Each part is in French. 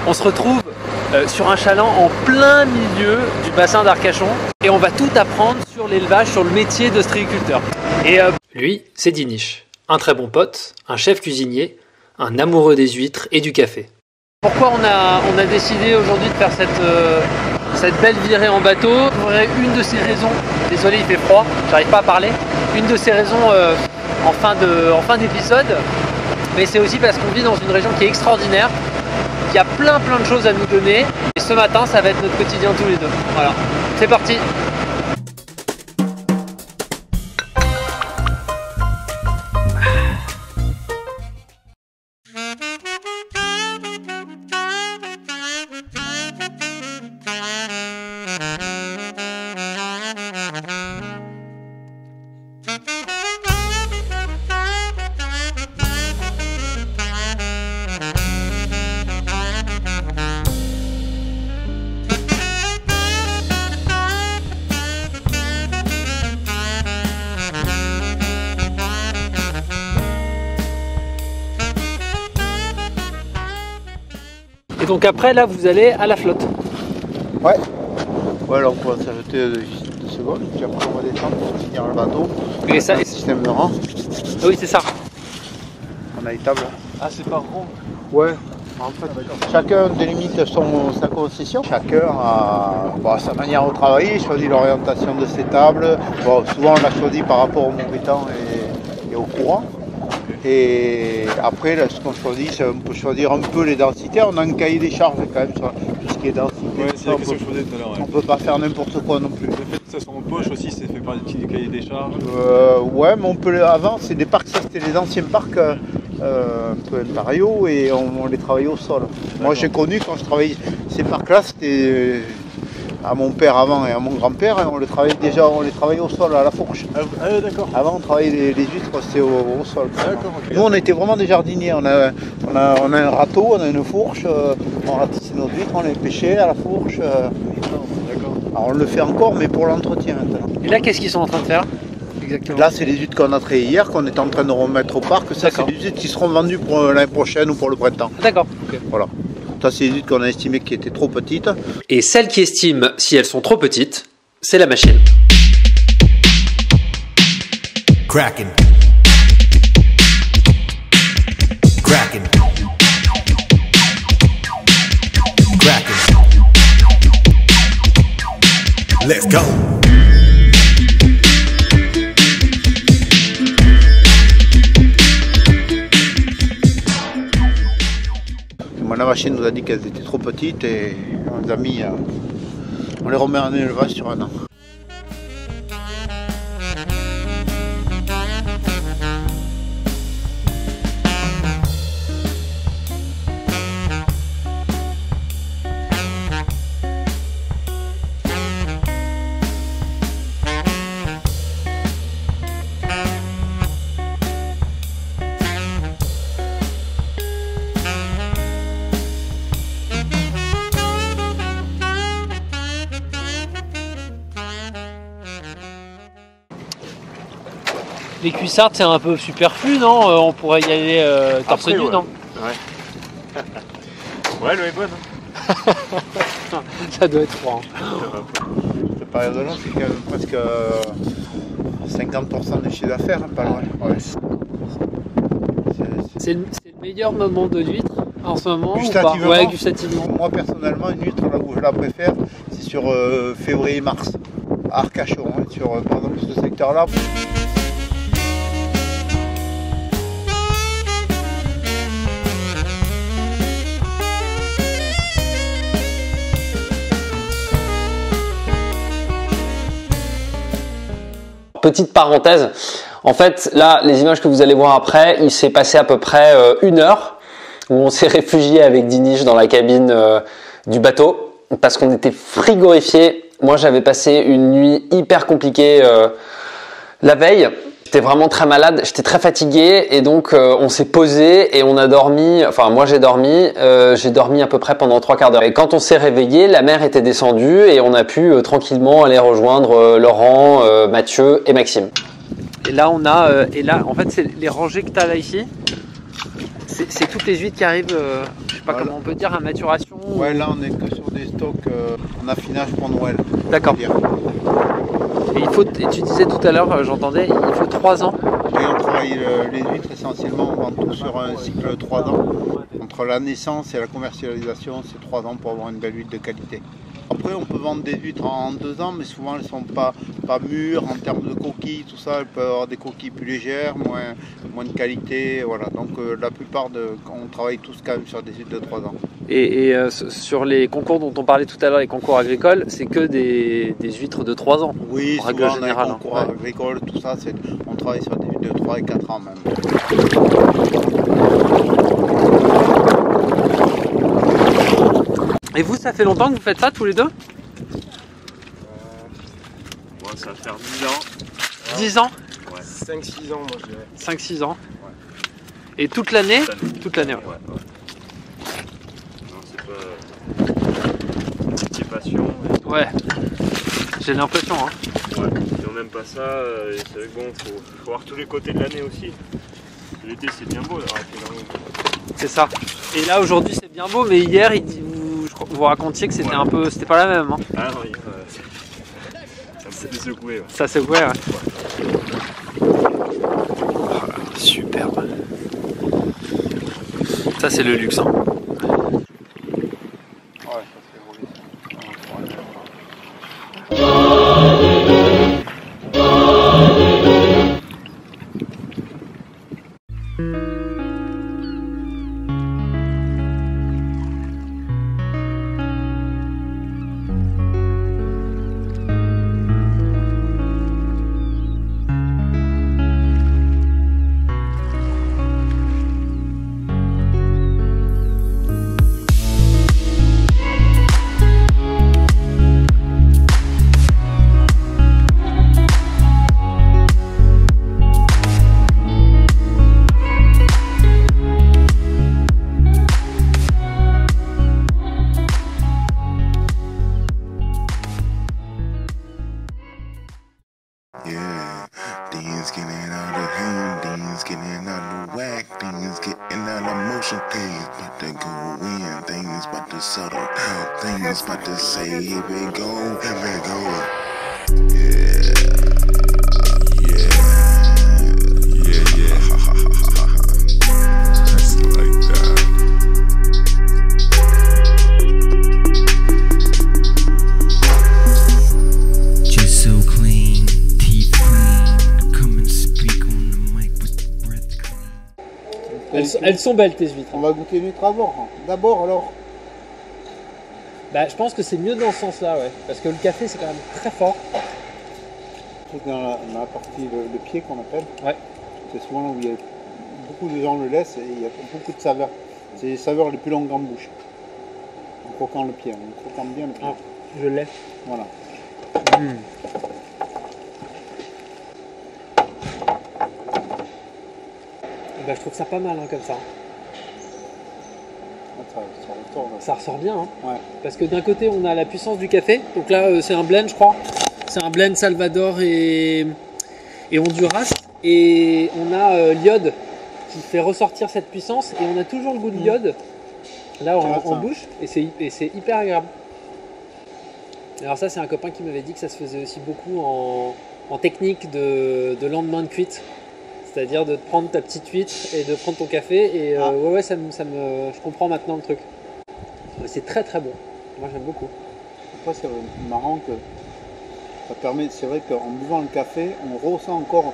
On se retrouve sur un chaland en plein milieu du bassin d'Arcachon et on va tout apprendre sur l'élevage, sur le métier d'ostréiculteur. Et lui, c'est Dinish, un très bon pote, un chef cuisinier, un amoureux des huîtres et du café. Pourquoi on a décidé aujourd'hui de faire cette belle virée en bateau? Une de ces raisons, désolé il fait froid, j'arrive pas à parler, une de ces raisons en fin d'épisode, mais c'est aussi parce qu'on vit dans une région qui est extraordinaire, qui a plein de choses à nous donner, et ce matin ça va être notre quotidien tous les deux. Voilà, c'est parti. Et donc après là vous allez à la flotte. Ouais. Ouais, alors on va s'arrêter 2 secondes, puis après on va descendre pour finir le bateau. Et ça, le système de rang. Ah oui c'est ça. On a les tables. Ah c'est pas rond. Ouais. En fait, chacun délimite sa concession. Chacun a sa manière de travailler, choisit l'orientation de ses tables. Bon, souvent on l'a choisi par rapport au mauvais temps et au courant. Et après, là, ce qu'on choisit, c'est on peut choisir un peu les densités. On a un cahier des charges quand même sur tout ce qui est densité. Ouais, c'est la question que je posais tout à l'heure. Ouais. On peut pas faire n'importe quoi non plus. Le fait que ça soit en poche aussi, ça fait partie du cahier des charges. Ouais, mais on peut avant, c'est des parcs, ça c'était les anciens parcs un peu impériaux et on les travaillait au sol. Moi j'ai connu quand je travaillais ces parcs-là, c'était à mon père avant et à mon grand-père, on les travaillait au sol, à la fourche. Ah d'accord. Avant on travaillait les huîtres, c'était au sol. D'accord, ok. Nous on était vraiment des jardiniers, on a un râteau, on a une fourche, on ratissait nos huîtres, on les pêchait à la fourche. D'accord. Alors on le fait encore mais pour l'entretien maintenant. Et là qu'est-ce qu'ils sont en train de faire exactement? Là c'est les huîtres qu'on a traitées hier, qu'on est en train de remettre au parc. Ça c'est des huîtres qui seront vendues pour l'année prochaine ou pour le printemps. D'accord. Okay. Voilà. Ça, c'est les huîtres qu'on a estimées qui étaient trop petites. Et celles qui estiment si elles sont trop petites, c'est la machine. Kraken. Kraken. Kraken. Let's go. La machine nous a dit qu'elles étaient trop petites et on les a mis, on les remet en élevage sur 1 an. Les cuissardes c'est un peu superflu, non? On pourrait y aller torse nu, ouais. non? Ouais. Ouais, l'eau est bonne. Hein. Ça doit être froid. Cette période-là, c'est quand même presque 50% du chiffre d'affaires, hein, pas loin. Ouais. C'est le meilleur moment de l'huître en ce moment Gustativement, ou pas? Ouais, gustativement. Moi personnellement, une huître là où je la préfère, c'est sur février-mars, à Arcachon, hein, sur par exemple ce secteur-là. Petite parenthèse, en fait là les images que vous allez voir après, il s'est passé à peu près 1 heure où on s'est réfugié avec Dinish dans la cabine du bateau parce qu'on était frigorifiés. Moi j'avais passé une nuit hyper compliquée la veille. J'étais vraiment très malade, j'étais très fatigué et donc on s'est posé et on a dormi, enfin moi j'ai dormi à peu près pendant 3/4 d'heure. Et quand on s'est réveillé, la mer était descendue et on a pu tranquillement aller rejoindre Laurent, Mathieu et Maxime. Et là on a, en fait c'est les rangées que tu as là ici, c'est toutes les huîtres qui arrivent, je sais pas Voilà. comment on peut dire, à maturation. Ouais, là on est que sur des stocks en affinage pour Noël. D'accord. on peut dire. Et et tu disais tout à l'heure, j'entendais, il faut 3 ans. Et on travaille les huîtres essentiellement, on vend tout sur un cycle de 3 ans. Entre la naissance et la commercialisation, c'est 3 ans pour avoir une belle huître de qualité. Après, on peut vendre des huîtres en 2 ans, mais souvent elles ne sont pas mûres en termes de coquilles, tout ça. Elles peuvent avoir des coquilles plus légères, moins de qualité. Voilà. Donc la plupart, on travaille tous quand même sur des huîtres de 3 ans. Et sur les concours dont on parlait tout à l'heure, les concours agricoles, c'est que des huîtres de 3 ans. Oui, en règle souvent on a générale, les concours hein. agricoles, tout ça, on travaille sur des huîtres de 3 et 4 ans même. Et vous, ça fait longtemps que vous faites ça tous les deux? Bon, ça va faire 10 ans. 10 ans? Ouais. 5-6 ans, moi je dirais. 5-6 ans. Et toute l'année? Toute l'année, ouais. Ouais. Non, c'est pas. C'est passion. Ouais. J'ai l'impression, hein. Ouais. Si on n'aime pas ça, c'est vrai que bon, faut voir tous les côtés de l'année aussi. L'été c'est bien beau d'avoir finalement. C'est ça. Et là, aujourd'hui, c'est bien beau, mais hier, vous racontiez que c'était un peu, c'était pas la même, hein. Ah non, hier, ça me fait secouer. Ouais. Ça secouait, ouais. Voilà, superbe. Ça, c'est le luxe, hein. Ouais, ça c'est Yeah, things getting out of hand, things getting out of whack, things getting out of motion, things about to go in, things about to settle down, things about to say, here we go, here we go. Yeah, yeah, yeah, just like that. Just so clean, teeth clean. Come and speak on the mic with the breath clean. Elles sont belles, tes huîtres. On va goûter l'huître d'abord. D'abord alors. Bah, je pense que c'est mieux dans ce sens-là, ouais. Parce que le café, c'est quand même très fort. Dans la partie, le pied qu'on appelle. Ouais. C'est souvent là où il y a, beaucoup de gens le laissent et il y a beaucoup de saveurs. C'est les saveurs les plus longues en bouche. En croquant le pied, en croquant bien le pied. Ah, je l'ai. Voilà. Bah, je trouve ça pas mal, hein, comme ça. Ça ressort, là. Ça ressort bien, hein. Ouais. Parce que d'un côté, on a la puissance du café. Donc là, c'est un blend, je crois. C'est un blend Salvador et Honduras. Et on a l'iode qui fait ressortir cette puissance. Et on a toujours le goût de l'iode là en bouche. Et c'est hyper agréable. Alors ça, c'est un copain qui m'avait dit que ça se faisait aussi beaucoup en technique de lendemain de cuite. C'est-à-dire de prendre ta petite huître et de prendre ton café. Et ouais, je comprends maintenant le truc. C'est très très bon. Moi, j'aime beaucoup. Après, c'est marrant que ça permet, c'est vrai qu'en buvant le café, on ressent encore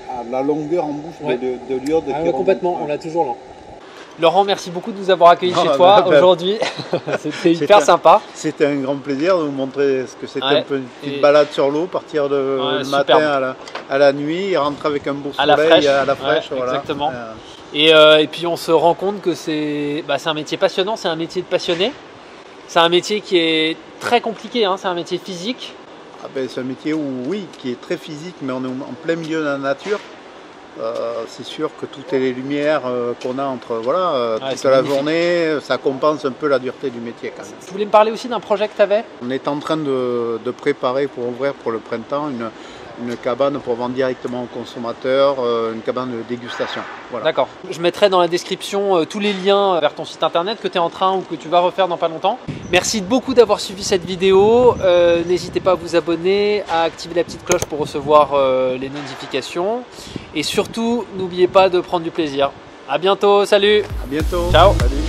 à la longueur en bouche Ouais. de l'iode. Ah qui ouais, remonte. complètement, on l'a toujours là. Laurent, merci beaucoup de nous avoir accueillis chez Ah, toi bah, aujourd'hui. C'était hyper C'était- sympa. C'était un grand plaisir de vous montrer ce que c'était Ouais. un peu une petite Et- balade sur l'eau, partir le superbe. matin à la nuit et rentrer avec un beau À la soleil fraîche. à la fraîche. Ouais, voilà. exactement. Et puis on se rend compte que c'est un métier passionnant, c'est un métier de passionné. C'est un métier qui est très compliqué, hein, c'est un métier physique. Ah ben, c'est un métier qui est très physique, mais on est en plein milieu de la nature. C'est sûr que toutes les lumières qu'on a entre Ouais, toute c'est la magnifique. journée, ça compense un peu la dureté du métier quand même. Tu voulais me parler aussi d'un projet que tu avais? On est en train de préparer pour ouvrir pour le printemps une cabane pour vendre directement aux consommateurs, une cabane de dégustation. Voilà. D'accord. Je mettrai dans la description tous les liens vers ton site internet que tu es en train ou que tu vas refaire dans pas longtemps. Merci beaucoup d'avoir suivi cette vidéo. N'hésitez pas à vous abonner, à activer la petite cloche pour recevoir les notifications. Et surtout, n'oubliez pas de prendre du plaisir. À bientôt, salut! À bientôt! Ciao! Salut.